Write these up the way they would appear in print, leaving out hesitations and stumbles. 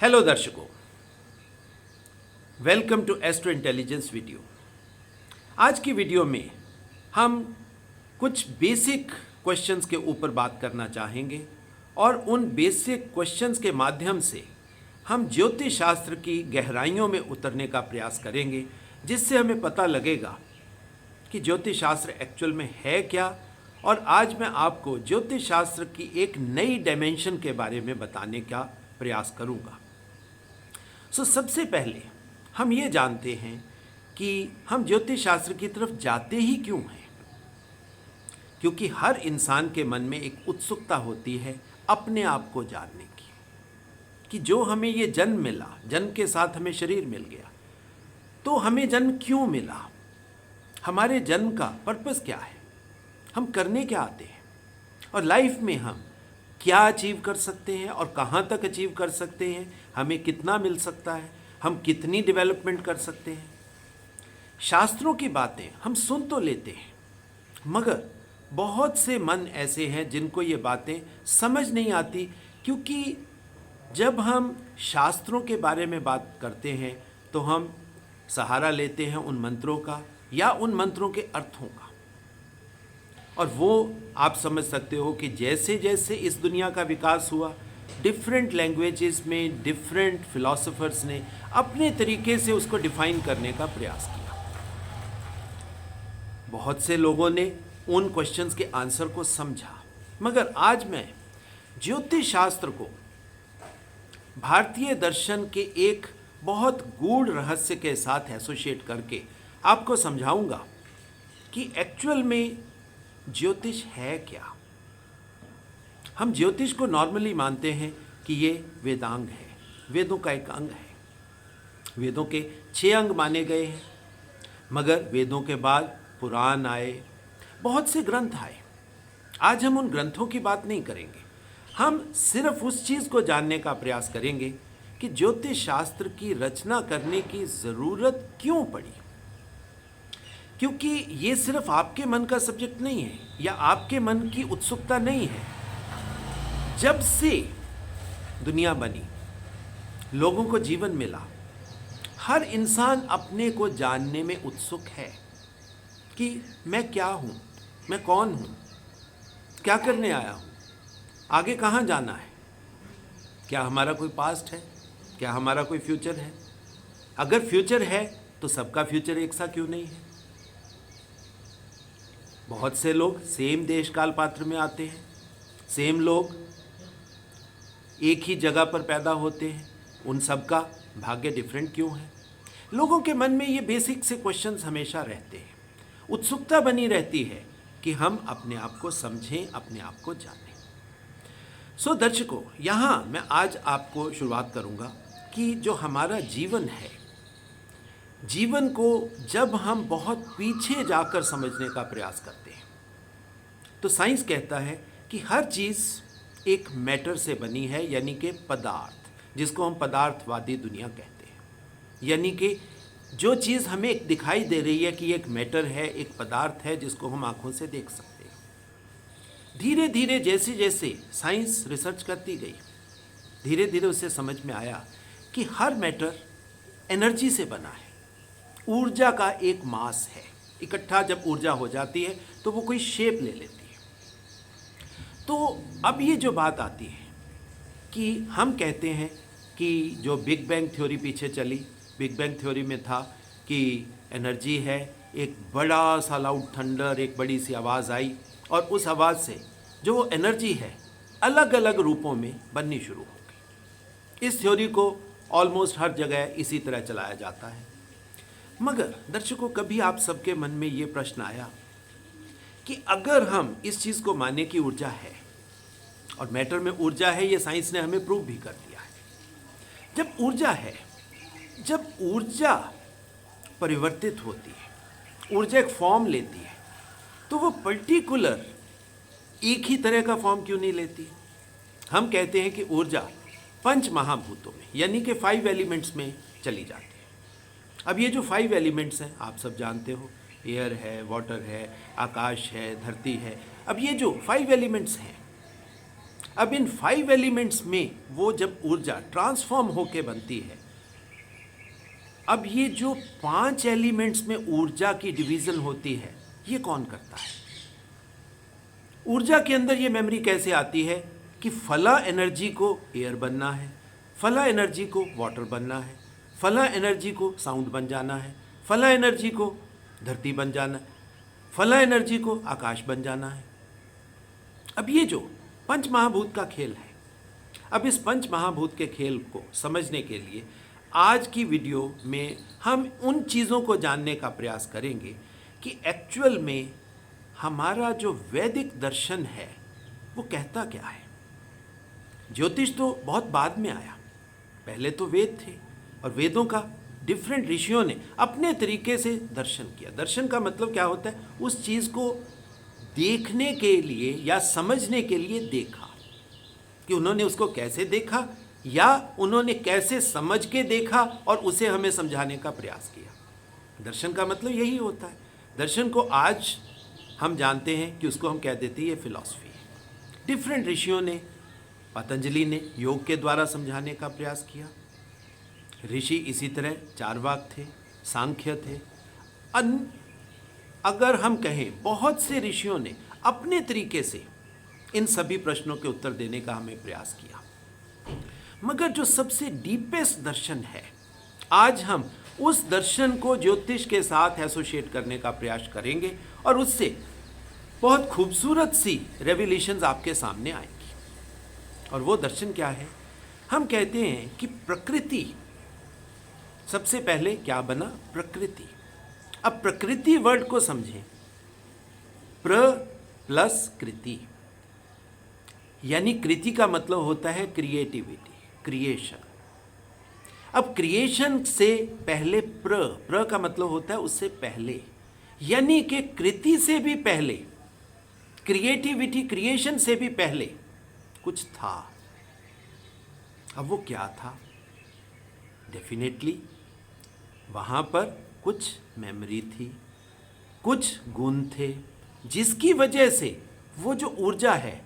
Hello दर्शकों, welcome to astro intelligence video. आज की वीडियो में हम कुछ बेसिक क्वेश्चंस के ऊपर बात करना चाहेंगे और उन बेसिक क्वेश्चंस के माध्यम से हम ज्योतिष शास्त्र की गहराइयों में उतरने का प्रयास करेंगे, जिससे हमें पता लगेगा कि ज्योतिष शास्त्र एक्चुअल में है क्या। और आज मैं आपको ज्योतिष शास्त्र की एक नई डायमेंशन के बारे में बताने का प्रयास करूंगा। सबसे पहले हम ये जानते हैं कि हम ज्योतिष शास्त्र की तरफ जाते ही क्यों हैं। क्योंकि हर इंसान के मन में एक उत्सुकता होती है अपने आप को जानने की, कि जो हमें ये जन्म मिला, जन्म के साथ हमें शरीर मिल गया, तो हमें जन्म क्यों मिला, हमारे जन्म का पर्पस क्या है, हम करने क्या आते हैं, और लाइफ में हम क्या अचीव कर सकते हैं और कहाँ तक अचीव कर सकते हैं, हमें कितना मिल सकता है, हम कितनी डेवलपमेंट कर सकते हैं। शास्त्रों की बातें हम सुन तो लेते हैं, मगर बहुत से मन ऐसे हैं जिनको ये बातें समझ नहीं आती। क्योंकि जब हम शास्त्रों के बारे में बात करते हैं तो हम सहारा लेते हैं उन मंत्रों का या उन मंत्रों के अर्थों का, और वो आप समझ सकते हो कि जैसे जैसे इस दुनिया का विकास हुआ, डिफरेंट लैंग्वेजेस में डिफरेंट फिलोसोफर्स ने अपने तरीके से उसको डिफाइन करने का प्रयास किया। बहुत से लोगों ने उन क्वेश्चंस के आंसर को समझा, मगर आज मैं ज्योतिष शास्त्र को भारतीय दर्शन के एक बहुत गूढ़ रहस्य के साथ एसोसिएट करके आपको समझाऊंगा कि एक्चुअल में ज्योतिष है क्या। हम ज्योतिष को नॉर्मली मानते हैं कि ये वेदांग है, वेदों का एक अंग है। वेदों के 6 अंग माने गए हैं, मगर वेदों के बाद पुराण आए, बहुत से ग्रंथ आए। आज हम उन ग्रंथों की बात नहीं करेंगे, हम सिर्फ उस चीज़ को जानने का प्रयास करेंगे कि ज्योतिष शास्त्र की रचना करने की ज़रूरत क्यों पड़ी। क्योंकि ये सिर्फ आपके मन का सब्जेक्ट नहीं है या आपके मन की उत्सुकता नहीं है। जब से दुनिया बनी, लोगों को जीवन मिला, हर इंसान अपने को जानने में उत्सुक है कि मैं क्या हूँ, मैं कौन हूँ, क्या करने आया हूँ, आगे कहाँ जाना है, क्या हमारा कोई पास्ट है, क्या हमारा कोई फ्यूचर है। अगर फ्यूचर है तो सबका फ्यूचर एक सा क्यों नहीं है। बहुत से लोग सेम देश काल पात्र में आते हैं, सेम लोग एक ही जगह पर पैदा होते हैं, उन सब का भाग्य डिफरेंट क्यों है। लोगों के मन में ये बेसिक से क्वेश्चंस हमेशा रहते हैं, उत्सुकता बनी रहती है कि हम अपने आप को समझें, अपने आप को जानें। दर्शकों, यहाँ मैं आज आपको शुरुआत करूँगा कि जो हमारा जीवन है, जीवन को जब हम बहुत पीछे जाकर समझने का प्रयास करते हैं तो साइंस कहता है कि हर चीज़ एक मैटर से बनी है, यानी कि पदार्थ, जिसको हम पदार्थवादी दुनिया कहते हैं। यानी कि जो चीज़ हमें एक दिखाई दे रही है कि एक मैटर है, एक पदार्थ है जिसको हम आँखों से देख सकते हैं। धीरे धीरे जैसे जैसे साइंस रिसर्च करती गई, धीरे धीरे उसे समझ में आया कि हर मैटर एनर्जी से बना है, ऊर्जा का एक मास है। इकट्ठा जब ऊर्जा हो जाती है तो वो कोई शेप ले लेती है। तो अब ये जो बात आती है कि हम कहते हैं कि जो बिग बैंग थ्योरी पीछे चली, बिग बैंग थ्योरी में था कि एनर्जी है, एक बड़ा सा लाउड थंडर, एक बड़ी सी आवाज़ आई, और उस आवाज़ से जो एनर्जी है अलग अलग रूपों में बननी शुरू हो गई। इस थ्योरी को ऑलमोस्ट हर जगह इसी तरह चलाया जाता है। मगर दर्शकों, कभी आप सबके मन में ये प्रश्न आया कि अगर हम इस चीज़ को माने कि ऊर्जा है, और मैटर में ऊर्जा है, ये साइंस ने हमें प्रूव भी कर दिया है। जब ऊर्जा है, जब ऊर्जा परिवर्तित होती है, ऊर्जा एक फॉर्म लेती है, तो वो पर्टिकुलर एक ही तरह का फॉर्म क्यों नहीं लेती। हम कहते हैं कि ऊर्जा 5 महाभूतों में, यानी कि 5 एलिमेंट्स में चली जाती है। अब ये जो 5 एलिमेंट्स हैं आप सब जानते हो, एयर है, वाटर है, आकाश है, धरती है। अब ये जो 5 एलिमेंट्स हैं, अब इन 5 एलिमेंट्स में वो जब ऊर्जा ट्रांसफॉर्म होके बनती है, अब ये जो 5 एलिमेंट्स में ऊर्जा की डिवीजन होती है, ये कौन करता है? ऊर्जा के अंदर ये मेमोरी कैसे आती है कि फला एनर्जी को एयर बनना है, फला एनर्जी को वाटर बनना है, फला एनर्जी को साउंड बन जाना है, फला एनर्जी को धरती बन जाना है, फला एनर्जी को आकाश बन जाना है। अब ये जो पंच महाभूत का खेल है, अब इस पंच महाभूत के खेल को समझने के लिए आज की वीडियो में हम उन चीज़ों को जानने का प्रयास करेंगे कि एक्चुअल में हमारा जो वैदिक दर्शन है वो कहता क्या है। ज्योतिष तो बहुत बाद में आया, पहले तो वेद थे और वेदों का डिफरेंट ऋषियों ने अपने तरीके से दर्शन किया। दर्शन का मतलब क्या होता है? उस चीज़ को देखने के लिए या समझने के लिए देखा, कि उन्होंने उसको कैसे देखा या उन्होंने कैसे समझ के देखा और उसे हमें समझाने का प्रयास किया। दर्शन का मतलब यही होता है। दर्शन को आज हम जानते हैं कि उसको हम कह देते हैं ये फिलॉसफी है। डिफरेंट ऋषियों ने, पतंजलि ने योग के द्वारा समझाने का प्रयास किया। ऋषि इसी तरह चारवाक थे, सांख्य थे, अगर हम कहें बहुत से ऋषियों ने अपने तरीके से इन सभी प्रश्नों के उत्तर देने का हमें प्रयास किया। मगर जो सबसे डीपेस्ट दर्शन है, आज हम उस दर्शन को ज्योतिष के साथ एसोसिएट करने का प्रयास करेंगे और उससे बहुत खूबसूरत सी रेवलेशंस आपके सामने आएंगी। और वो दर्शन क्या है? हम कहते हैं कि प्रकृति, सबसे पहले क्या बना? प्रकृति। अब प्रकृति वर्ड को समझें। प्र प्लस कृति, यानी कृति का मतलब होता है क्रिएटिविटी, क्रिएशन। अब क्रिएशन से पहले प्र का मतलब होता है उससे पहले, यानी कि कृति से भी पहले, क्रिएटिविटी, क्रिएशन से भी पहले कुछ था। अब वो क्या था? डेफिनेटली वहाँ पर कुछ मेमोरी थी, कुछ गुण थे, जिसकी वजह से वो जो ऊर्जा है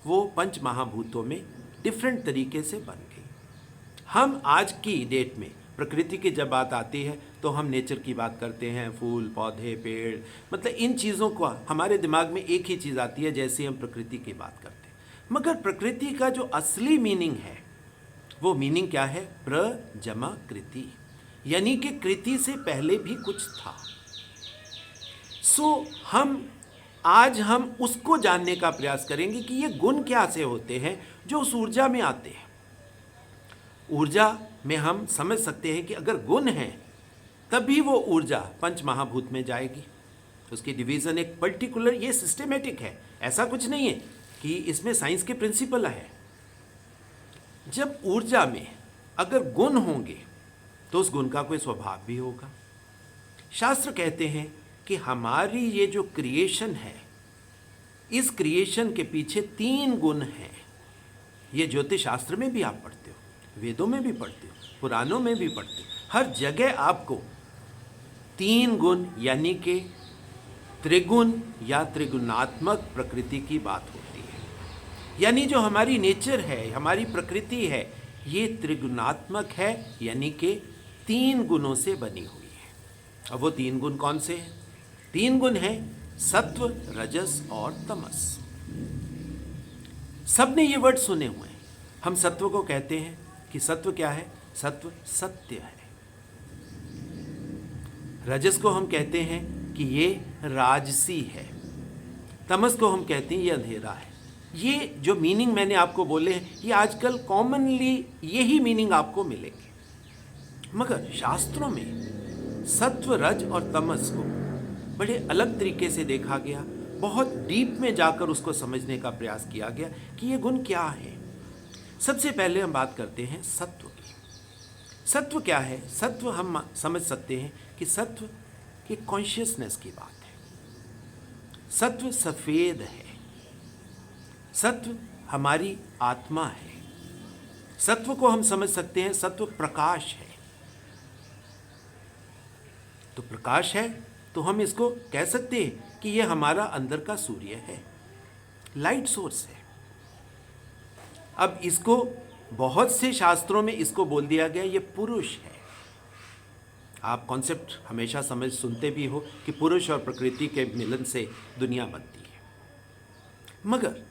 वो पंच महाभूतों में डिफरेंट तरीके से बन गई। हम आज की डेट में प्रकृति की जब बात आती है तो हम नेचर की बात करते हैं, फूल, पौधे, पेड़, मतलब इन चीज़ों को हमारे दिमाग में एक ही चीज़ आती है जैसे हम प्रकृति की बात करते हैं। मगर प्रकृति का जो असली मीनिंग है वो मीनिंग क्या है? प्र जमा कृति, यानी कि कृति से पहले भी कुछ था। आज हम उसको जानने का प्रयास करेंगे कि ये गुण क्या से होते हैं जो उस ऊर्जा में आते हैं। ऊर्जा में हम समझ सकते हैं कि अगर गुण हैं तभी वो ऊर्जा पंच महाभूत में जाएगी। उसकी डिवीज़न एक पर्टिकुलर, ये सिस्टेमेटिक है, ऐसा कुछ नहीं है कि इसमें साइंस के प्रिंसिपल है। जब ऊर्जा में अगर गुण होंगे तो उस गुण का कोई स्वभाव भी होगा। शास्त्र कहते हैं कि हमारी ये जो क्रिएशन है, इस क्रिएशन के पीछे 3 गुण हैं। ये ज्योतिष शास्त्र में भी आप पढ़ते हो, वेदों में भी पढ़ते हो, पुराणों में भी पढ़ते हो, हर जगह आपको 3 गुण यानी कि त्रिगुण या त्रिगुणात्मक प्रकृति की बात होती है। यानी जो हमारी नेचर है, हमारी प्रकृति है, ये त्रिगुणात्मक है, यानी कि 3 गुणों से बनी हुई है। अब वो 3 गुण कौन से हैं? 3 गुण हैं सत्व, रजस और तमस। सबने ये वर्ड सुने हुए हैं। हम सत्व को कहते हैं कि सत्व क्या है? सत्व सत्य है। रजस को हम कहते हैं कि ये राजसी है। तमस को हम कहते हैं ये अंधेरा है। ये जो मीनिंग मैंने आपको बोले हैं, ये आजकल कॉमनली यही मीनिंग आपको मिलेगी। मगर शास्त्रों में सत्व, रज और तमस को बड़े अलग तरीके से देखा गया। बहुत डीप में जाकर उसको समझने का प्रयास किया गया कि ये गुण क्या है। सबसे पहले हम बात करते हैं सत्व की। सत्व क्या है? सत्व हम समझ सकते हैं कि सत्व की कॉन्शियसनेस की बात है। सत्व सफ़ेद है, सत्व हमारी आत्मा है। सत्व को हम समझ सकते हैं, सत्व प्रकाश है। तो प्रकाश है तो हम इसको कह सकते हैं कि यह हमारा अंदर का सूर्य है, लाइट सोर्स है। अब इसको बहुत से शास्त्रों में इसको बोल दिया गया ये पुरुष है। आप कॉन्सेप्ट हमेशा समझ सुनते भी हो कि पुरुष और प्रकृति के मिलन से दुनिया बनती है, मगर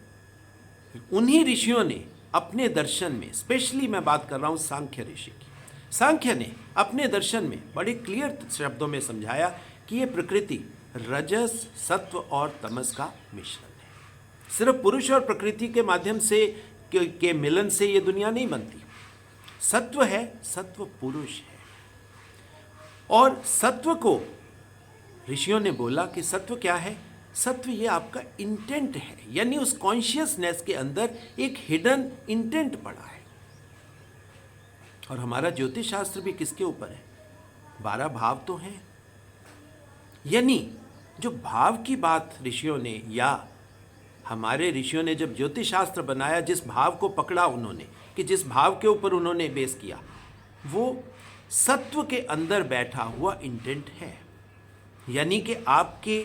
उन्हीं ऋषियों ने अपने दर्शन में, स्पेशली मैं बात कर रहा हूं सांख्य ऋषि की, सांख्य ने अपने दर्शन में बड़े क्लियर शब्दों में समझाया कि ये प्रकृति रजस, सत्व और तमस का मिश्रण है। सिर्फ पुरुष और प्रकृति के माध्यम से के मिलन से ये दुनिया नहीं बनती। सत्व है, सत्व पुरुष है, और सत्व को ऋषियों ने बोला कि सत्व क्या है? सत्व ये आपका इंटेंट है, यानी उस कॉन्शियसनेस के अंदर एक हिडन इंटेंट पड़ा है। और हमारा ज्योतिष शास्त्र भी किसके ऊपर है? 12 भाव तो हैं, यानी जो भाव की बात ऋषियों ने, या हमारे ऋषियों ने जब ज्योतिष शास्त्र बनाया, जिस भाव को पकड़ा उन्होंने, कि जिस भाव के ऊपर उन्होंने बेस किया, वो सत्व के अंदर बैठा हुआ इंटेंट है। यानी कि आपके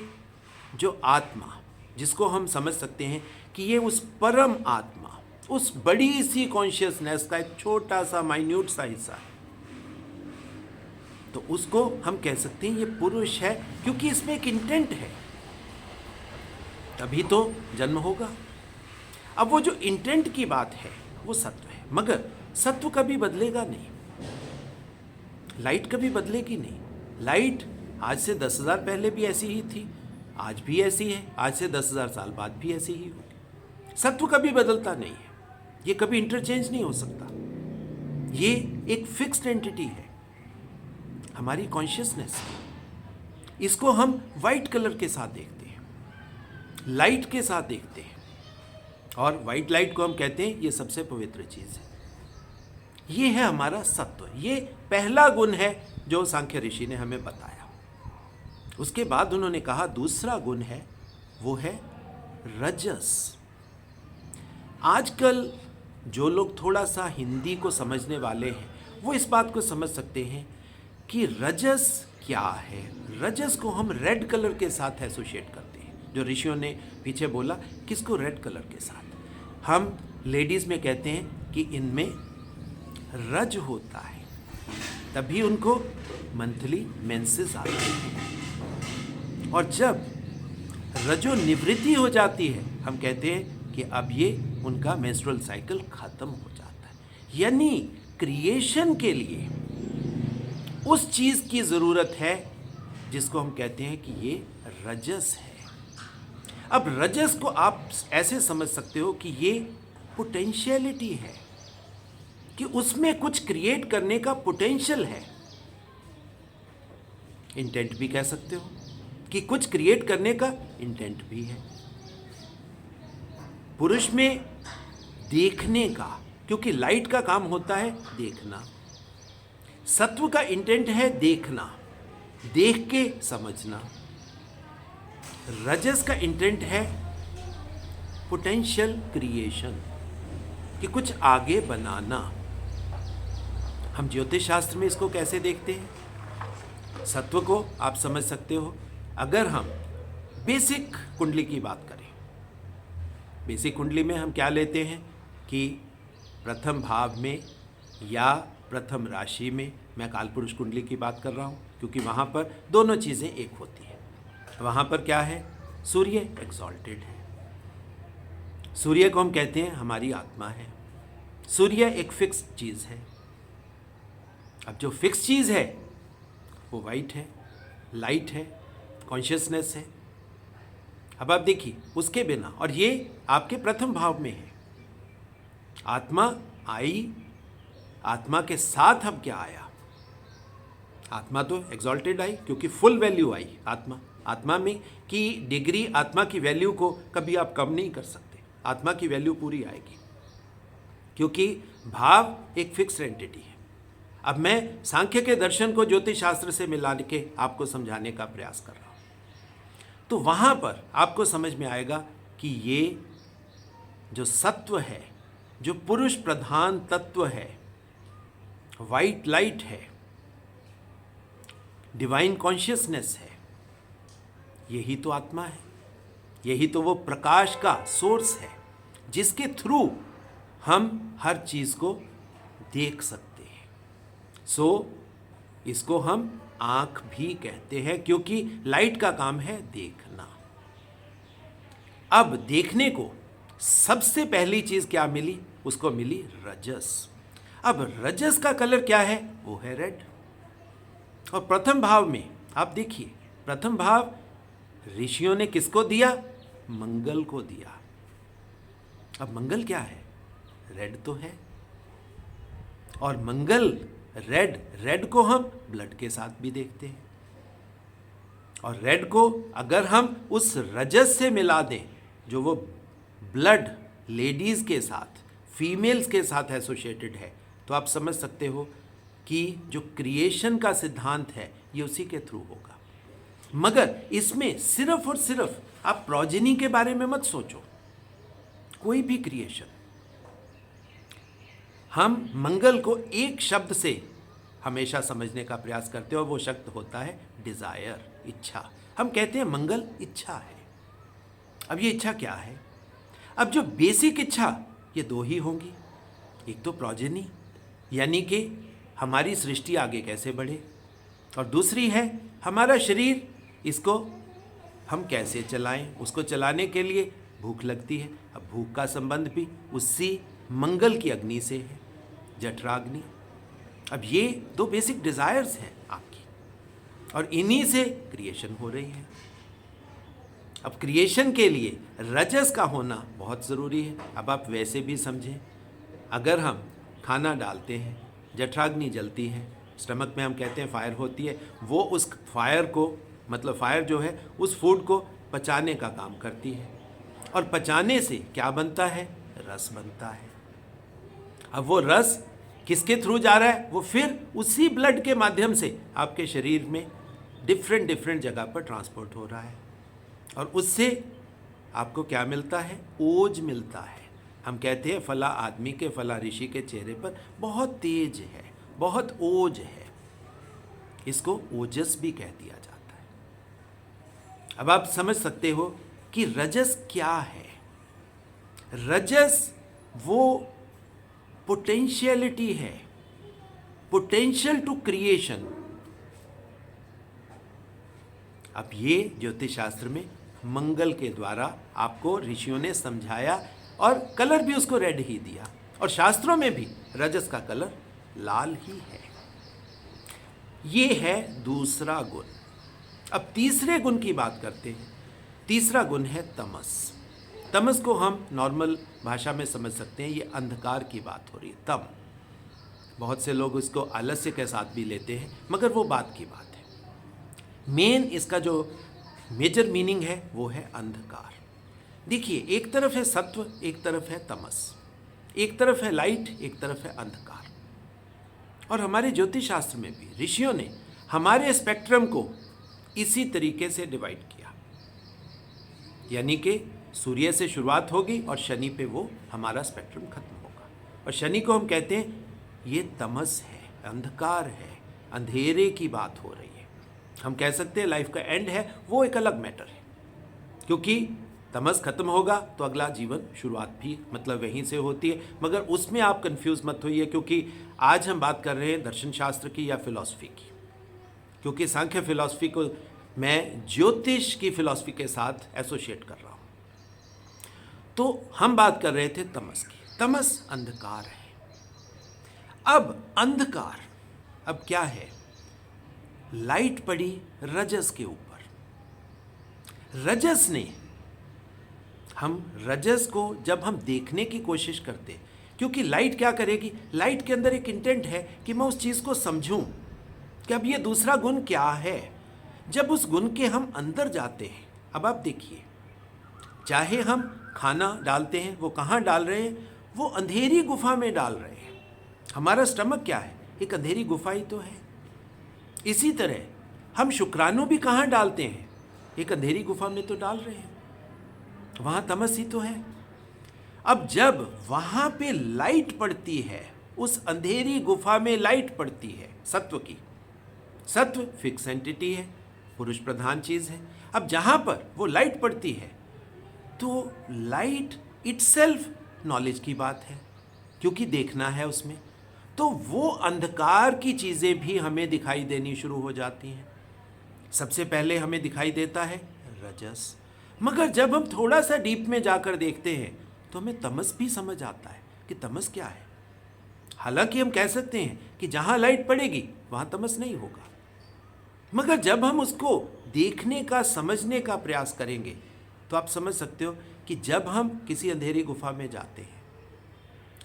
जो आत्मा, जिसको हम समझ सकते हैं कि ये उस परम आत्मा, उस बड़ी सी कॉन्शियसनेस का एक छोटा सा माइन्यूट सा हिस्सा है, तो उसको हम कह सकते हैं ये पुरुष है, क्योंकि इसमें एक इंटेंट है, तभी तो जन्म होगा। अब वो जो इंटेंट की बात है वो सत्व है, मगर सत्व कभी बदलेगा नहीं, लाइट कभी बदलेगी नहीं। लाइट आज से 10,000 पहले भी ऐसी ही थी, आज भी ऐसी है, आज से 10,000 साल बाद भी ऐसी ही होगी। सत्व कभी बदलता नहीं है, ये कभी इंटरचेंज नहीं हो सकता, ये एक फिक्स्ड एंटिटी है हमारी कॉन्शियसनेस। इसको हम वाइट कलर के साथ देखते हैं, लाइट के साथ देखते हैं, और वाइट लाइट को हम कहते हैं ये सबसे पवित्र चीज़ है। ये है हमारा सत्व, ये पहला गुण है जो सांख्य ऋषि ने हमें बताया। उसके बाद उन्होंने कहा दूसरा गुण है, वो है रजस। आजकल जो लोग थोड़ा सा हिंदी को समझने वाले हैं वो इस बात को समझ सकते हैं कि रजस क्या है। रजस को हम रेड कलर के साथ एसोसिएट करते हैं, जो ऋषियों ने पीछे बोला किसको रेड कलर के साथ। हम लेडीज़ में कहते हैं कि इनमें रज होता है, तभी उनको मंथली मेंसेस आते हैं, और जब रजो निवृत्ति हो जाती है हम कहते हैं कि अब ये उनका मेंस्ट्रुअल साइकिल खत्म हो जाता है। यानी क्रिएशन के लिए उस चीज़ की ज़रूरत है जिसको हम कहते हैं कि ये रजस है। अब रजस को आप ऐसे समझ सकते हो कि ये पोटेंशियलिटी है, कि उसमें कुछ क्रिएट करने का पोटेंशियल है। इंटेंट भी कह सकते हो कि कुछ क्रिएट करने का इंटेंट भी है। पुरुष में देखने का, क्योंकि लाइट का काम होता है देखना, सत्व का इंटेंट है देखना, देख के समझना। रजस का इंटेंट है पोटेंशियल क्रिएशन, कि कुछ आगे बनाना। हम ज्योतिष शास्त्र में इसको कैसे देखते हैं? सत्व को आप समझ सकते हो, अगर हम बेसिक कुंडली की बात करें, बेसिक कुंडली में हम क्या लेते हैं कि प्रथम भाव में या प्रथम राशि में, मैं कालपुरुष कुंडली की बात कर रहा हूँ क्योंकि वहाँ पर दोनों चीज़ें एक होती हैं। वहाँ पर क्या है? सूर्य एक्सॉल्टेड है, सूर्य को हम कहते हैं हमारी आत्मा है। सूर्य एक फिक्स चीज़ है। अब जो फिक्स चीज़ है वो वाइट है, लाइट है, कॉन्शियसनेस है। अब आप देखिए उसके बिना, और ये आपके प्रथम भाव में है। आत्मा आई, आत्मा के साथ अब क्या आया? आत्मा तो एक्सॉल्टेड आई क्योंकि फुल वैल्यू आई। आत्मा में की डिग्री, आत्मा की वैल्यू को कभी आप कम नहीं कर सकते। आत्मा की वैल्यू पूरी आएगी क्योंकि भाव एक फिक्स एंटिटी है। अब मैं सांख्य के दर्शन को ज्योतिष शास्त्र से मिला के आपको समझाने का प्रयास कर रहा हूँ, तो वहाँ पर आपको समझ में आएगा कि ये जो सत्व है, जो पुरुष प्रधान तत्व है, वाइट लाइट है, डिवाइन कॉन्शियसनेस है, यही तो आत्मा है। यही तो वो प्रकाश का सोर्स है जिसके थ्रू हम हर चीज़ को देख सकते हैं। सो इसको हम आँख भी कहते हैं, क्योंकि लाइट का काम है देखना। अब देखने को सबसे पहली चीज़ क्या मिली? उसको मिली रजस। अब रजस का कलर क्या है? वो है रेड। और प्रथम भाव में आप देखिए, प्रथम भाव ऋषियों ने किसको दिया? मंगल को दिया। अब मंगल क्या है? रेड तो है। और मंगल रेड, रेड को हम ब्लड के साथ भी देखते हैं। और रेड को अगर हम उस रजस से मिला दें, जो वो ब्लड लेडीज के साथ, फीमेल्स के साथ एसोसिएटेड है, तो आप समझ सकते हो कि जो क्रिएशन का सिद्धांत है ये उसी के थ्रू होगा। मगर इसमें सिर्फ और सिर्फ आप प्रोजेनी के बारे में मत सोचो। कोई भी क्रिएशन, हम मंगल को एक शब्द से हमेशा समझने का प्रयास करते हैं, और वो शब्द होता है डिजायर, इच्छा। हम कहते हैं मंगल इच्छा है। अब ये इच्छा क्या है? अब जो बेसिक इच्छा, ये दो ही होंगी। एक तो प्रोजेनी, यानी कि हमारी सृष्टि आगे कैसे बढ़े, और दूसरी है हमारा शरीर, इसको हम कैसे चलाएं। उसको चलाने के लिए भूख लगती है। अब भूख का संबंध भी उसी मंगल की अग्नि से है, जठराग्नि। अब ये दो बेसिक डिजायर्स हैं आपकी, और इन्हीं से क्रिएशन हो रही है। अब क्रिएशन के लिए रजस का होना बहुत ज़रूरी है। अब आप वैसे भी समझें, अगर हम खाना डालते हैं, जठराग्नि जलती है, स्टमक में हम कहते हैं फायर होती है, वो उस फायर को, मतलब फायर जो है उस फूड को पचाने का काम करती है। और पचाने से क्या बनता है? रस बनता है। अब वो रस किसके थ्रू जा रहा है? वो फिर उसी ब्लड के माध्यम से आपके शरीर में डिफरेंट डिफरेंट जगह पर ट्रांसपोर्ट हो रहा है, और उससे आपको क्या मिलता है? ओज मिलता है। हम कहते हैं फला आदमी के, फला ऋषि के चेहरे पर बहुत तेज है, बहुत ओज है। इसको ओजस भी कह दिया जाता है। अब आप समझ सकते हो कि रजस क्या है। रजस वो पोटेंशियलिटी है, पोटेंशियल टू क्रिएशन। अब ये ज्योतिष शास्त्र में मंगल के द्वारा आपको ऋषियों ने समझाया, और कलर भी उसको रेड ही दिया। और शास्त्रों में भी रजस का कलर लाल ही है। ये है दूसरा गुण। अब तीसरे गुण की बात करते हैं। तीसरा गुण है तमस। तमस को हम नॉर्मल भाषा में समझ सकते हैं, ये अंधकार की बात हो रही है। तम, बहुत से लोग इसको आलस्य के साथ भी लेते हैं, मगर वो बात की बात है। मेन इसका जो मेजर मीनिंग है वो है अंधकार। देखिए, एक तरफ है सत्व, एक तरफ है तमस, एक तरफ है लाइट, एक तरफ है अंधकार। और हमारे ज्योतिष शास्त्र में भी ऋषियों ने हमारे स्पेक्ट्रम को इसी तरीके से डिवाइड किया, यानी कि सूर्य से शुरुआत होगी और शनि पे वो हमारा स्पेक्ट्रम खत्म होगा। और शनि को हम कहते हैं ये तमस है, अंधकार है, अंधेरे की बात हो रही है। हम कह सकते हैं लाइफ का एंड है, वो एक अलग मैटर है, क्योंकि तमस खत्म होगा तो अगला जीवन शुरुआत भी मतलब वहीं से होती है। मगर उसमें आप कंफ्यूज मत होइए, क्योंकि आज हम बात कर रहे हैं दर्शन शास्त्र की या फिलॉसफी की, क्योंकि सांख्य फिलॉसफी को मैं ज्योतिष की फिलॉसफी के साथ एसोसिएट कर रहा हूँ। तो हम बात कर रहे थे तमस की। तमस अंधकार है। अब अंधकार, अब क्या है? लाइट पड़ी रजस के ऊपर। रजस ने, हम रजस को जब हम देखने की कोशिश करते, क्योंकि लाइट क्या करेगी? लाइट के अंदर एक इंटेंट है कि मैं उस चीज़ को समझूं कि अब ये दूसरा गुण क्या है। जब उस गुण के हम अंदर जाते हैं, अब आप देखिए, चाहे हम खाना डालते हैं, वो कहाँ डाल रहे हैं? वो अंधेरी गुफा में डाल रहे हैं। हमारा स्टमक क्या है? एक अंधेरी गुफा ही तो है। इसी तरह हम शुक्राणु भी कहाँ डालते हैं? एक अंधेरी गुफा में तो डाल रहे हैं, वहाँ तमस ही तो है। अब जब वहाँ पे लाइट पड़ती है, उस अंधेरी गुफा में लाइट पड़ती है सत्व की, सत्व फिक्स एंटिटी है, पुरुष प्रधान चीज़ है। अब जहाँ पर वो लाइट पड़ती है, तो लाइट इटसेल्फ नॉलेज की बात है। क्योंकि देखना है उसमें, तो वो अंधकार की चीज़ें भी हमें दिखाई देनी शुरू हो जाती हैं। सबसे पहले हमें दिखाई देता है रजस, मगर जब हम थोड़ा सा डीप में जाकर देखते हैं तो हमें तमस भी समझ आता है कि तमस क्या है। हालांकि हम कह सकते हैं कि जहाँ लाइट पड़ेगी वहाँ तमस नहीं होगा, मगर जब हम उसको देखने का, समझने का प्रयास करेंगे तो आप समझ सकते हो कि जब हम किसी अंधेरी गुफा में जाते हैं,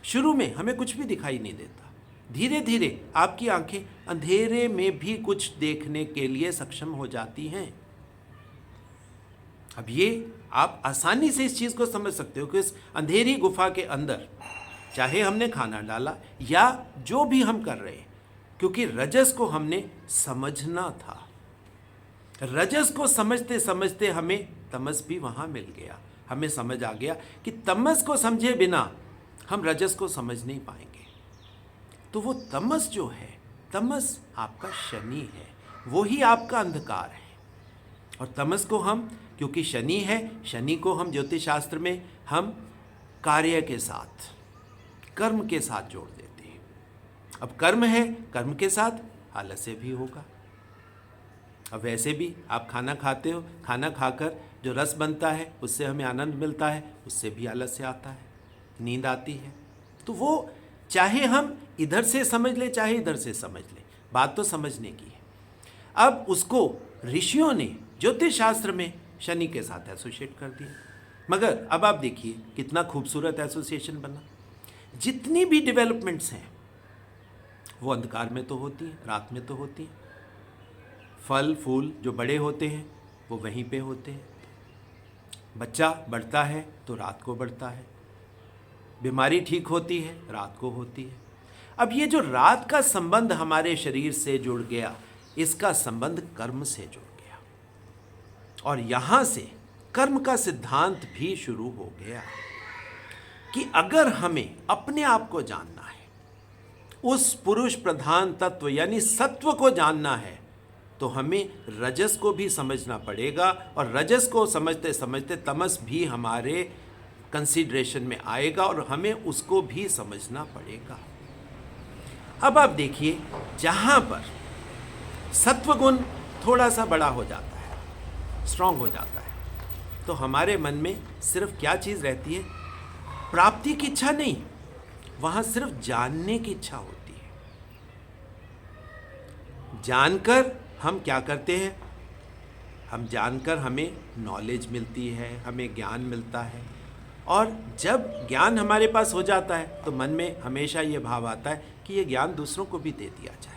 शुरू में हमें कुछ भी दिखाई नहीं देता, धीरे धीरे आपकी आंखें अंधेरे में भी कुछ देखने के लिए सक्षम हो जाती हैं। अब ये आप आसानी से इस चीज़ को समझ सकते हो कि इस अंधेरी गुफा के अंदर चाहे हमने खाना डाला या जो भी हम कर रहे हैं, क्योंकि रजस को हमने समझना था, रजस को समझते समझते हमें तमस भी वहाँ मिल गया। हमें समझ आ गया कि तमस को समझे बिना हम रजस को समझ नहीं पाएंगे। तो वो तमस जो है, तमस आपका शनि है, वो ही आपका अंधकार है। और तमस को हम, क्योंकि शनि है, शनि को हम ज्योतिष शास्त्र में हम कार्य के साथ, कर्म के साथ जोड़ देते हैं। अब कर्म है, कर्म के साथ आलस्य भी होगा। अब वैसे भी आप खाना खाते हो, खाना खाकर जो रस बनता है उससे हमें आनंद मिलता है, उससे भी आलस्य आता है, नींद आती है। तो वो चाहे हम इधर से समझ ले चाहे इधर से समझ ले, बात तो समझने की है। अब उसको ऋषियों ने ज्योतिष शास्त्र में शनि के साथ एसोसिएट कर दिया, मगर अब आप देखिए कितना खूबसूरत एसोसिएशन बना। जितनी भी डेवलपमेंट्स हैं वो अंधकार में तो होती हैं, रात में तो होती हैं। फल फूल जो बड़े होते हैं वो वहीं पे होते हैं। बच्चा बढ़ता है तो रात को बढ़ता है, बीमारी ठीक होती है रात को होती है। अब ये जो रात का संबंध हमारे शरीर से जुड़ गया, इसका संबंध कर्म से जुड़ गया, और यहाँ से कर्म का सिद्धांत भी शुरू हो गया कि अगर हमें अपने आप को जानना है, उस पुरुष प्रधान तत्व यानी सत्व को जानना है, तो हमें रजस को भी समझना पड़ेगा, और रजस को समझते समझते तमस भी हमारे कंसीडरेशन में आएगा और हमें उसको भी समझना पड़ेगा। अब आप देखिए, जहाँ पर सत्वगुण थोड़ा सा बड़ा हो जाता है, स्ट्रांग हो जाता है, तो हमारे मन में सिर्फ क्या चीज़ रहती है? प्राप्ति की इच्छा नहीं, वहाँ सिर्फ जानने की इच्छा होती है। जानकर हम क्या करते हैं? हम जानकर हमें नॉलेज मिलती है, हमें ज्ञान मिलता है, और जब ज्ञान हमारे पास हो जाता है तो मन में हमेशा ये भाव आता है कि ये ज्ञान दूसरों को भी दे दिया जाए।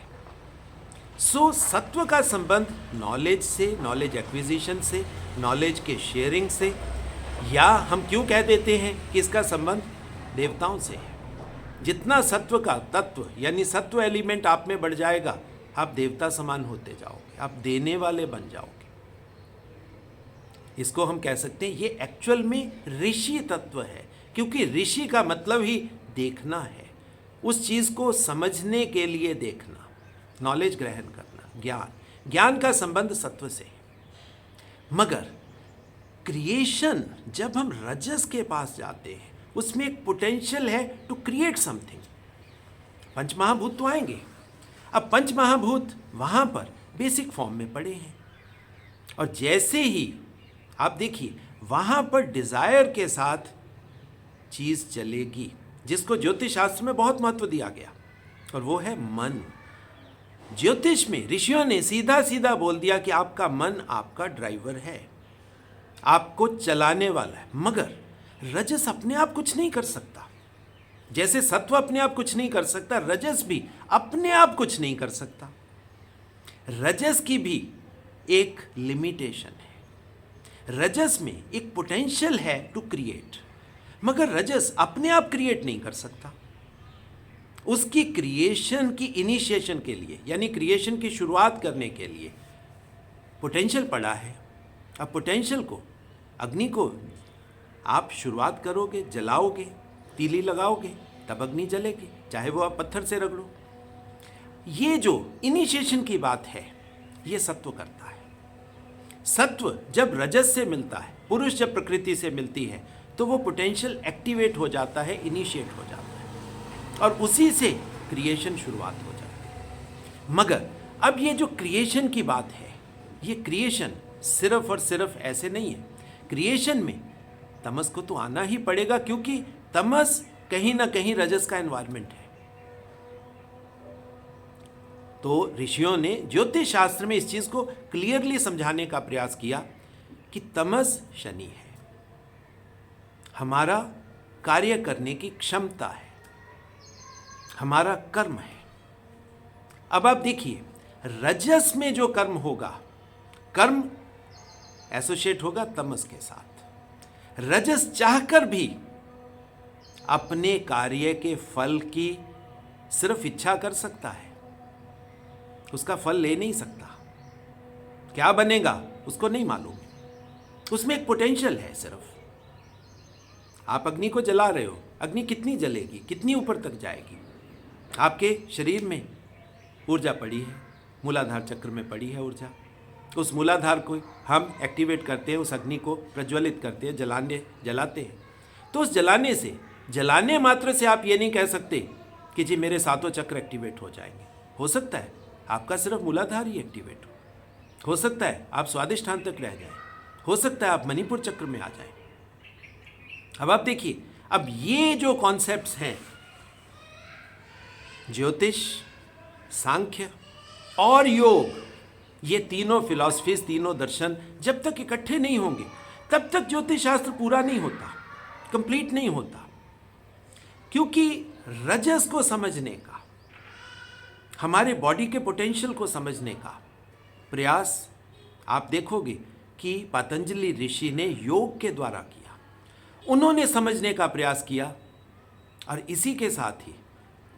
सो सत्व का संबंध नॉलेज से, नॉलेज एक्विजिशन से, नॉलेज के शेयरिंग से, या हम क्यों कह देते हैं कि इसका संबंध देवताओं से है। जितना सत्व का तत्व यानी सत्व एलिमेंट आप में बढ़ जाएगा, आप देवता समान होते जाओगे, आप देने वाले बन जाओगे। इसको हम कह सकते हैं ये एक्चुअल में ऋषि तत्व है, क्योंकि ऋषि का मतलब ही देखना है, उस चीज़ को समझने के लिए देखना, नॉलेज ग्रहण करना, ज्ञान। ज्ञान का संबंध सत्व से है। मगर क्रिएशन, जब हम रजस के पास जाते हैं, उसमें एक पोटेंशियल है टू क्रिएट समथिंग। पंचमहाभूत तो आएंगे। अब पंचमहाभूत वहाँ पर बेसिक फॉर्म में पड़े हैं, और जैसे ही आप देखिए वहाँ पर डिज़ायर के साथ चीज़ चलेगी, जिसको ज्योतिष शास्त्र में बहुत महत्व दिया गया, और वो है मन। ज्योतिष में ऋषियों ने सीधा सीधा बोल दिया कि आपका मन आपका ड्राइवर है, आपको चलाने वाला है। मगर रजस अपने आप कुछ नहीं कर सकता। जैसे सत्व अपने आप कुछ नहीं कर सकता, रजस भी अपने आप कुछ नहीं कर सकता। रजस की भी एक लिमिटेशन है। रजस में एक पोटेंशियल है टू क्रिएट, मगर रजस अपने आप क्रिएट नहीं कर सकता। उसकी क्रिएशन की इनिशिएशन के लिए, यानी क्रिएशन की शुरुआत करने के लिए पोटेंशियल पड़ा है। अब पोटेंशियल को, अग्नि को आप शुरुआत करोगे, जलाओगे, तीली लगाओगे, तब अग्नि जलेगी, चाहे वो आप पत्थर से रगड़ो। ये जो इनिशिएशन की बात है, ये सत्व करता है। सत्व जब रजस से मिलता है, पुरुष जब प्रकृति से मिलती है, तो वो पोटेंशियल एक्टिवेट हो जाता है, इनिशिएट हो जाता है। और उसी से क्रिएशन शुरुआत हो जाती है। मगर अब ये जो क्रिएशन की बात है, ये क्रिएशन सिर्फ और सिर्फ ऐसे नहीं है। क्रिएशन में तमस को तो आना ही पड़ेगा, क्योंकि तमस कहीं ना कहीं रजस का एनवायरनमेंट है। तो ऋषियों ने ज्योतिष शास्त्र में इस चीज को क्लियरली समझाने का प्रयास किया कि तमस शनि है, हमारा कार्य करने की क्षमता है, हमारा कर्म है। अब आप देखिए, रजस में जो कर्म होगा, कर्म एसोसिएट होगा तमस के साथ। रजस चाहकर भी अपने कार्य के फल की सिर्फ इच्छा कर सकता है, उसका फल ले नहीं सकता। क्या बनेगा उसको नहीं मालूम, उसमें एक पोटेंशियल है। सिर्फ आप अग्नि को जला रहे हो, अग्नि कितनी जलेगी, कितनी ऊपर तक जाएगी? आपके शरीर में ऊर्जा पड़ी है, मूलाधार चक्र में पड़ी है ऊर्जा। उस मूलाधार को हम एक्टिवेट करते हैं, उस अग्नि को प्रज्वलित करते हैं, जलाते हैं। तो उस जलाने मात्र से आप ये नहीं कह सकते कि जी मेरे सातों चक्र एक्टिवेट हो जाएंगे। हो सकता है आपका सिर्फ मूलाधार ही एक्टिवेट हो सकता है आप स्वादिष्ठान तक रह जाए, हो सकता है आप मणिपुर चक्र में आ जाए। अब आप देखिए, अब ये जो कॉन्सेप्ट्स हैं, ज्योतिष, सांख्य और योग, ये तीनों फिलॉसफीज, तीनों दर्शन जब तक इकट्ठे नहीं होंगे तब तक ज्योतिष शास्त्र पूरा नहीं होता, कंप्लीट नहीं होता। क्योंकि रजस को समझने का, हमारे बॉडी के पोटेंशियल को समझने का प्रयास आप देखोगे कि पतंजलि ऋषि ने योग के द्वारा किया। उन्होंने समझने का प्रयास किया, और इसी के साथ ही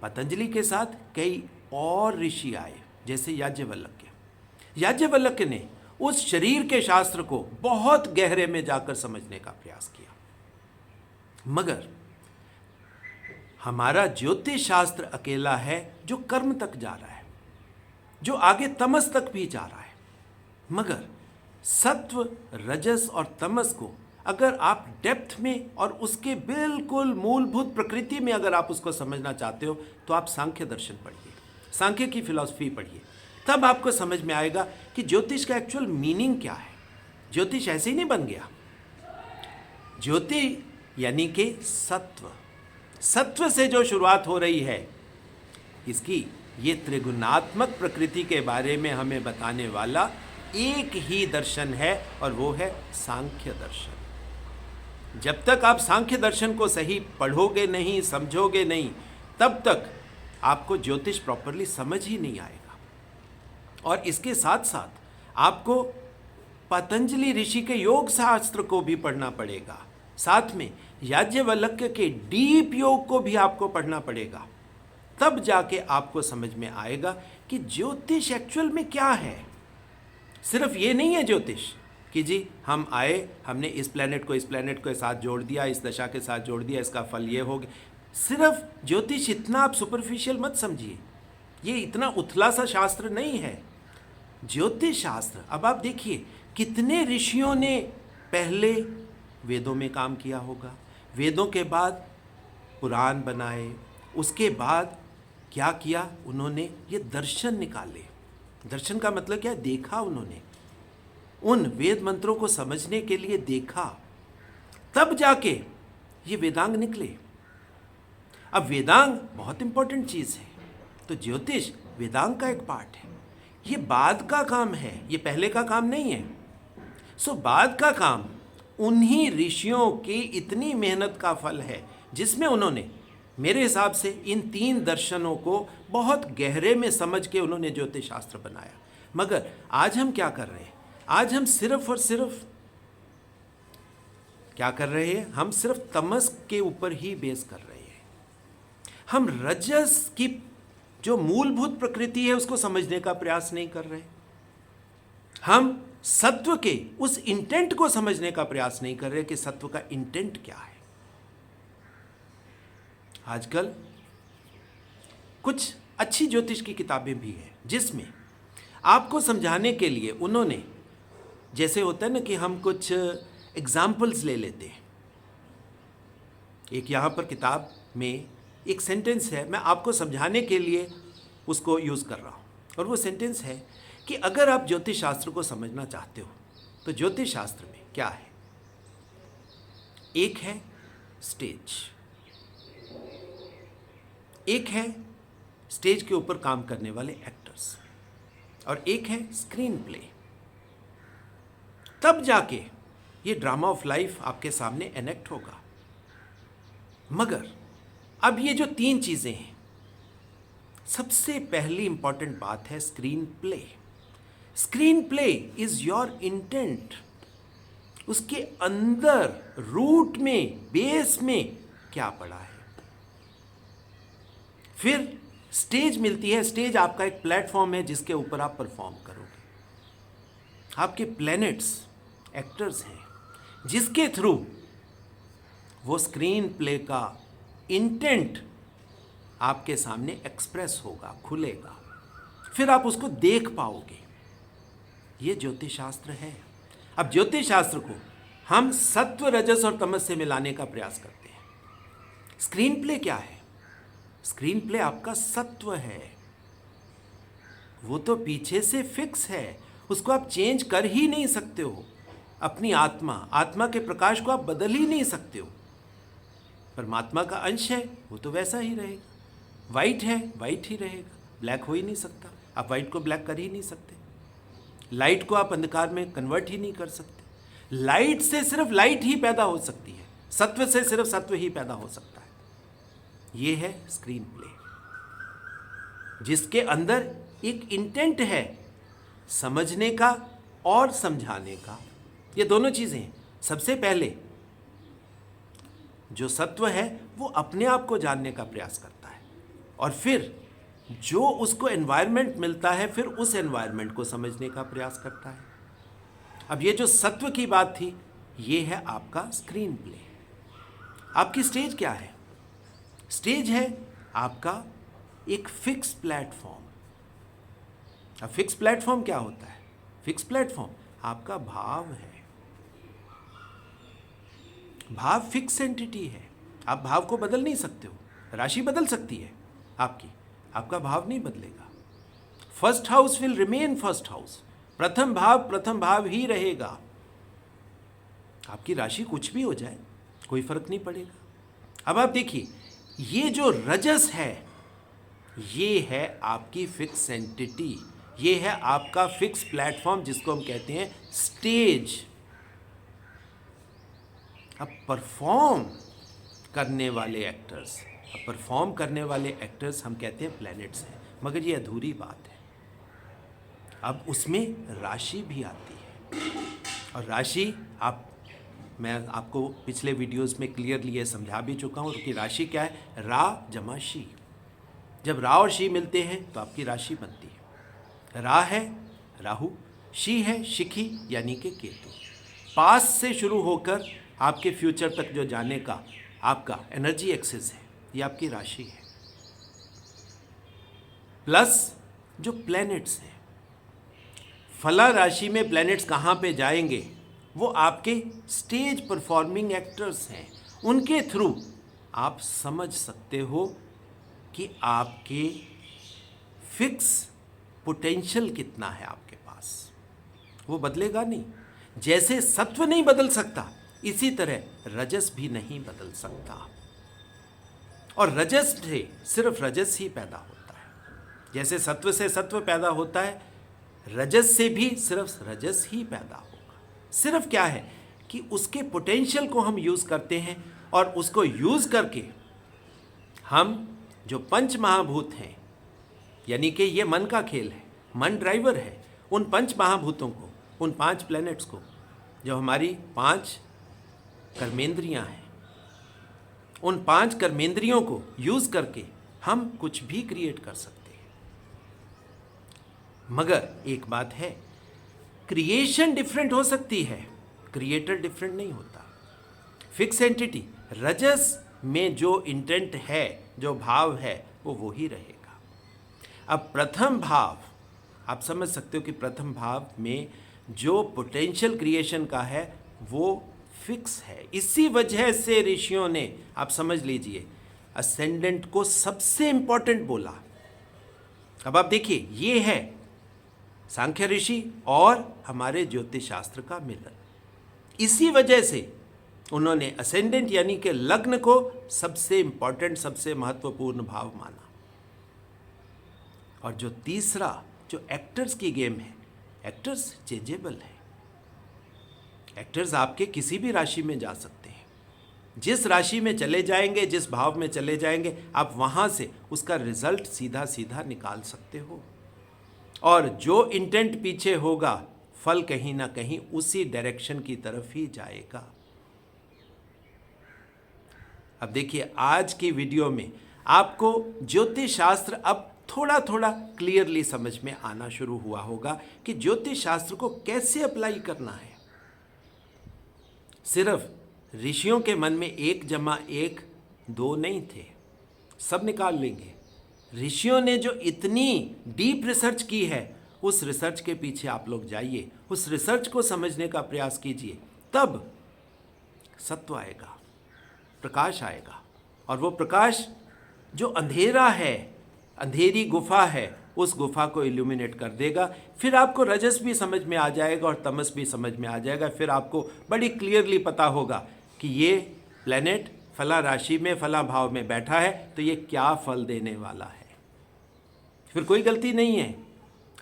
पतंजलि के साथ कई और ऋषि आए, जैसे याज्ञवल्क्य। याज्ञवल्क्य ने उस शरीर के शास्त्र को बहुत गहरे में जाकर समझने का प्रयास किया। मगर हमारा ज्योतिष शास्त्र अकेला है जो कर्म तक जा रहा है, जो आगे तमस तक भी जा रहा है। मगर सत्व, रजस और तमस को अगर आप डेप्थ में और उसके बिल्कुल मूलभूत प्रकृति में अगर आप उसको समझना चाहते हो, तो आप सांख्य दर्शन पढ़िए, सांख्य की फिलॉसफी पढ़िए। तब आपको समझ में आएगा कि ज्योतिष का एक्चुअल मीनिंग क्या है। ज्योतिष ऐसे ही नहीं बन गया। ज्योति यानी कि सत्व, सत्व से जो शुरुआत हो रही है, इसकी ये त्रिगुणात्मक प्रकृति के बारे में हमें बताने वाला एक ही दर्शन है, और वो है सांख्य दर्शन। जब तक आप सांख्य दर्शन को सही पढ़ोगे नहीं, समझोगे नहीं, तब तक आपको ज्योतिष प्रॉपरली समझ ही नहीं आएगा। और इसके साथ साथ आपको पतंजलि ऋषि के योग शास्त्र को भी पढ़ना पड़ेगा, साथ में याज्ञवल्क्य के डीप योग को भी आपको पढ़ना पड़ेगा। तब जाके आपको समझ में आएगा कि ज्योतिष एक्चुअल में क्या है। सिर्फ ये नहीं है ज्योतिष कि जी हम आए, हमने इस प्लेनेट को इस प्लेनेट के साथ जोड़ दिया, इस दशा के साथ जोड़ दिया, इसका फल ये हो गया। सिर्फ ज्योतिष इतना आप सुपरफिशियल मत समझिए, ये इतना उथला सा शास्त्र नहीं है ज्योतिष शास्त्र। अब आप देखिए कितने ऋषियों ने पहले वेदों में काम किया होगा, वेदों के बाद पुराण बनाए, उसके बाद क्या किया उन्होंने, ये दर्शन निकाले। दर्शन का मतलब क्या, देखा उन्होंने, उन वेद मंत्रों को समझने के लिए देखा, तब जाके ये वेदांग निकले। अब वेदांग बहुत इंपॉर्टेंट चीज है, तो ज्योतिष वेदांग का एक पार्ट है। ये बाद का काम है, ये पहले का काम नहीं है। सो बाद का काम उन्हीं ऋषियों की इतनी मेहनत का फल है, जिसमें उन्होंने मेरे हिसाब से इन तीन दर्शनों को बहुत गहरे में समझ के उन्होंने ज्योतिष शास्त्र बनाया। मगर आज हम क्या कर रहे हैं, आज हम सिर्फ और सिर्फ क्या कर रहे हैं, हम सिर्फ तमस के ऊपर ही बेस कर रहे हैं। हम रजस की जो मूलभूत प्रकृति है उसको समझने का प्रयास नहीं कर रहे। हम सत्व के उस इंटेंट को समझने का प्रयास नहीं कर रहे कि सत्व का इंटेंट क्या है। आजकल कुछ अच्छी ज्योतिष की किताबें भी हैं जिसमें आपको समझाने के लिए उन्होंने, जैसे होता है ना कि हम कुछ एग्जाम्पल्स ले लेते हैं। एक यहाँ पर किताब में एक सेंटेंस है, मैं आपको समझाने के लिए उसको यूज़ कर रहा हूँ, और वो सेंटेंस है कि अगर आप ज्योतिष शास्त्र को समझना चाहते हो तो ज्योतिष शास्त्र में क्या है? एक है स्टेज, एक है स्टेज के ऊपर काम करने वाले एक्टर्स, और एक है स्क्रीन प्ले। तब जाके ये ड्रामा ऑफ लाइफ आपके सामने एनेक्ट होगा। मगर अब ये जो तीन चीजें हैं, सबसे पहली इंपॉर्टेंट बात है screen play. Screen play is your intent. उसके अंदर रूट में, बेस में क्या पड़ा है। फिर स्टेज मिलती है। स्टेज आपका एक प्लेटफॉर्म है जिसके ऊपर आप परफॉर्म करोगे। आपके प्लैनेट्स एक्टर्स हैं जिसके थ्रू वो स्क्रीन प्ले का इंटेंट आपके सामने एक्सप्रेस होगा, खुलेगा, फिर आप उसको देख पाओगे। ये ज्योतिष शास्त्र है। अब ज्योतिष शास्त्र को हम सत्व, रजस और तमस से मिलाने का प्रयास करते हैं। स्क्रीन प्ले क्या है? स्क्रीन प्ले आपका सत्व है। वो तो पीछे से फिक्स है, उसको आप चेंज कर ही नहीं सकते हो। अपनी आत्मा के प्रकाश को आप बदल ही नहीं सकते हो। परमात्मा का अंश है, वो तो वैसा ही रहेगा। वाइट है, वाइट ही रहेगा, ब्लैक हो ही नहीं सकता। आप वाइट को ब्लैक कर ही नहीं सकते। लाइट को आप अंधकार में कन्वर्ट ही नहीं कर सकते। लाइट से सिर्फ लाइट ही पैदा हो सकती है, सत्व से सिर्फ सत्व ही पैदा हो सकता है। ये है स्क्रीन प्ले, जिसके अंदर एक इंटेंट है समझने का और समझाने का। ये दोनों चीजें हैं। सबसे पहले जो सत्व है वो अपने आप को जानने का प्रयास करता है, और फिर जो उसको एनवायरनमेंट मिलता है फिर उस एनवायरनमेंट को समझने का प्रयास करता है। अब ये जो सत्व की बात थी, ये है आपका स्क्रीन प्ले। आपकी स्टेज क्या है? स्टेज है आपका एक फिक्स प्लेटफॉर्म। अब फिक्स प्लेटफॉर्म क्या होता है? फिक्स प्लेटफॉर्म आपका भाव है। भाव फिक्स एंटिटी है। आप भाव को बदल नहीं सकते हो। राशि बदल सकती है आपकी, आपका भाव नहीं बदलेगा। First house will remain first house. प्रथम भाव ही रहेगा। आपकी राशि कुछ भी हो जाए, कोई फर्क नहीं पड़ेगा। अब आप देखिए, ये जो रजस है, ये है आपकी फिक्स एंटिटी। ये है आपका फिक्स प्लेटफॉर्म, जिसको हम कहते हैं स्टेज। अब परफॉर्म करने वाले एक्टर्स हम कहते हैं प्लैनेट्स हैं, मगर ये अधूरी बात है। अब उसमें राशि भी आती है, और राशि मैं आपको पिछले वीडियोस में क्लियरली ये समझा भी चुका हूँ कि राशि क्या है? रा जमा शी। जब रा और शी मिलते हैं तो आपकी राशि बनती है। रा है राहु, शी है शिखी यानी कि केतु। पास से शुरू होकर आपके फ्यूचर तक जो जाने का आपका एनर्जी एक्सेस है, ये आपकी राशि है। प्लस जो प्लैनेट्स हैं, फला राशि में प्लैनेट्स कहाँ पे जाएंगे? वो आपके स्टेज परफॉर्मिंग एक्टर्स हैं। उनके थ्रू आप समझ सकते हो कि आपके फिक्स पोटेंशियल कितना है आपके पास। वो बदलेगा नहीं। जैसे सत्व नहीं बदल सकता, इसी तरह रजस भी नहीं बदल सकता। और रजस से सिर्फ रजस ही पैदा होता है। जैसे सत्व से सत्व पैदा होता है, रजस से भी सिर्फ रजस ही पैदा होगा। सिर्फ क्या है कि उसके पोटेंशियल को हम यूज़ करते हैं, और उसको यूज़ करके हम जो पंच महाभूत हैं, यानी कि ये मन का खेल है, मन ड्राइवर है, उन पंच महाभूतों को, उन 5 प्लैनेट्स को, जो हमारी 5 कर्मेंद्रियां हैं, उन 5 कर्मेंद्रियों को यूज़ करके हम कुछ भी क्रिएट कर सकते हैं। मगर एक बात है, क्रिएशन डिफरेंट हो सकती है, क्रिएटर डिफरेंट नहीं होता। फिक्स एंटिटी रजस में जो इंटेंट है, जो भाव है, वो ही रहेगा। अब प्रथम भाव, आप समझ सकते हो कि प्रथम भाव में जो पोटेंशियल क्रिएशन का है वो फिक्स है। इसी वजह से ऋषियों ने, आप समझ लीजिए, असेंडेंट को सबसे इंपॉर्टेंट बोला। अब आप देखिए, ये है सांख्य ऋषि और हमारे ज्योतिष शास्त्र का मिलन। इसी वजह से उन्होंने असेंडेंट यानी कि लग्न को सबसे इंपॉर्टेंट, सबसे महत्वपूर्ण भाव माना। और जो तीसरा, जो एक्टर्स की गेम है, एक्टर्स चेंजेबल है। एक्टर्स आपके किसी भी राशि में जा सकते हैं। जिस राशि में चले जाएंगे, जिस भाव में चले जाएंगे, आप वहां से उसका रिजल्ट सीधा सीधा निकाल सकते हो। और जो इंटेंट पीछे होगा, फल कहीं ना कहीं उसी डायरेक्शन की तरफ ही जाएगा। अब देखिए, आज की वीडियो में आपको ज्योतिष शास्त्र अब थोड़ा थोड़ा क्लियरली समझ में आना शुरू हुआ होगा कि ज्योतिष शास्त्र को कैसे अप्लाई करना है। सिर्फ ऋषियों के मन में 1+1 2 नहीं थे, सब निकाल लेंगे। ऋषियों ने जो इतनी डीप रिसर्च की है, उस रिसर्च के पीछे आप लोग जाइए, उस रिसर्च को समझने का प्रयास कीजिए, तब सत्व आएगा, प्रकाश आएगा। और वो प्रकाश जो अंधेरा है, अंधेरी गुफा है, उस गुफा को इल्यूमिनेट कर देगा। फिर आपको रजस भी समझ में आ जाएगा और तमस भी समझ में आ जाएगा। फिर आपको बड़ी क्लियरली पता होगा कि ये प्लेनेट फला राशि में, फला भाव में बैठा है, तो ये क्या फल देने वाला है। फिर कोई गलती नहीं है।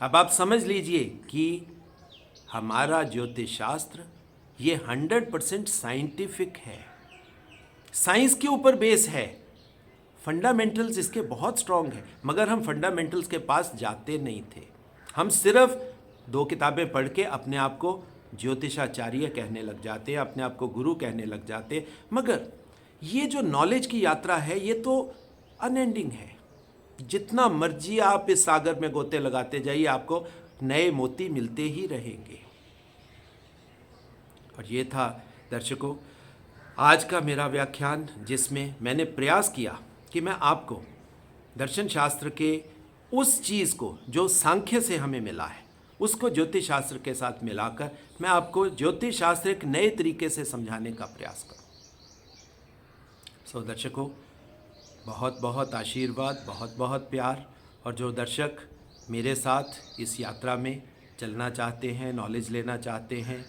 अब आप समझ लीजिए कि हमारा ज्योतिष शास्त्र ये 100% साइंटिफिक है, साइंस के ऊपर बेस है। फंडामेंटल्स इसके बहुत स्ट्रांग है, मगर हम फंडामेंटल्स के पास जाते नहीं थे। हम सिर्फ 2 किताबें पढ़ के अपने आप को ज्योतिषाचार्य कहने लग जाते हैं, अपने आप को गुरु कहने लग जाते हैं। मगर ये जो नॉलेज की यात्रा है, ये तो अनएंडिंग है। जितना मर्जी आप इस सागर में गोते लगाते जाइए, आपको नए मोती मिलते ही रहेंगे। और ये था दर्शकों आज का मेरा व्याख्यान, जिसमें मैंने प्रयास किया कि मैं आपको दर्शन शास्त्र के उस चीज़ को जो सांख्य से हमें मिला है, उसको ज्योतिष शास्त्र के साथ मिलाकर मैं आपको ज्योतिष शास्त्र एक नए तरीके से समझाने का प्रयास करूं। दर्शकों, बहुत बहुत आशीर्वाद, बहुत बहुत प्यार। और जो दर्शक मेरे साथ इस यात्रा में चलना चाहते हैं, नॉलेज लेना चाहते हैं,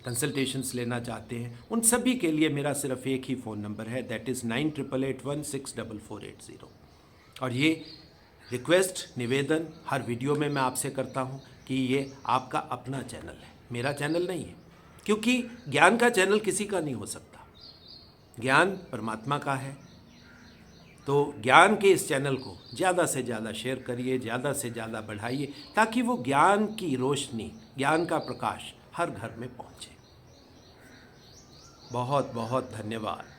कंसल्टेशंस लेना चाहते हैं, उन सभी के लिए मेरा सिर्फ एक ही फ़ोन नंबर है, दैट इज़ 9881164480। और ये रिक्वेस्ट, निवेदन हर वीडियो में मैं आपसे करता हूँ कि ये आपका अपना चैनल है, मेरा चैनल नहीं है। क्योंकि ज्ञान का चैनल किसी का नहीं हो सकता, ज्ञान परमात्मा का है। तो ज्ञान के इस चैनल को ज़्यादा से ज़्यादा शेयर करिए, ज़्यादा से ज़्यादा बढ़ाइए, ताकि वो ज्ञान की रोशनी, ज्ञान का प्रकाश हर घर में पहुँचे। बहुत बहुत धन्यवाद।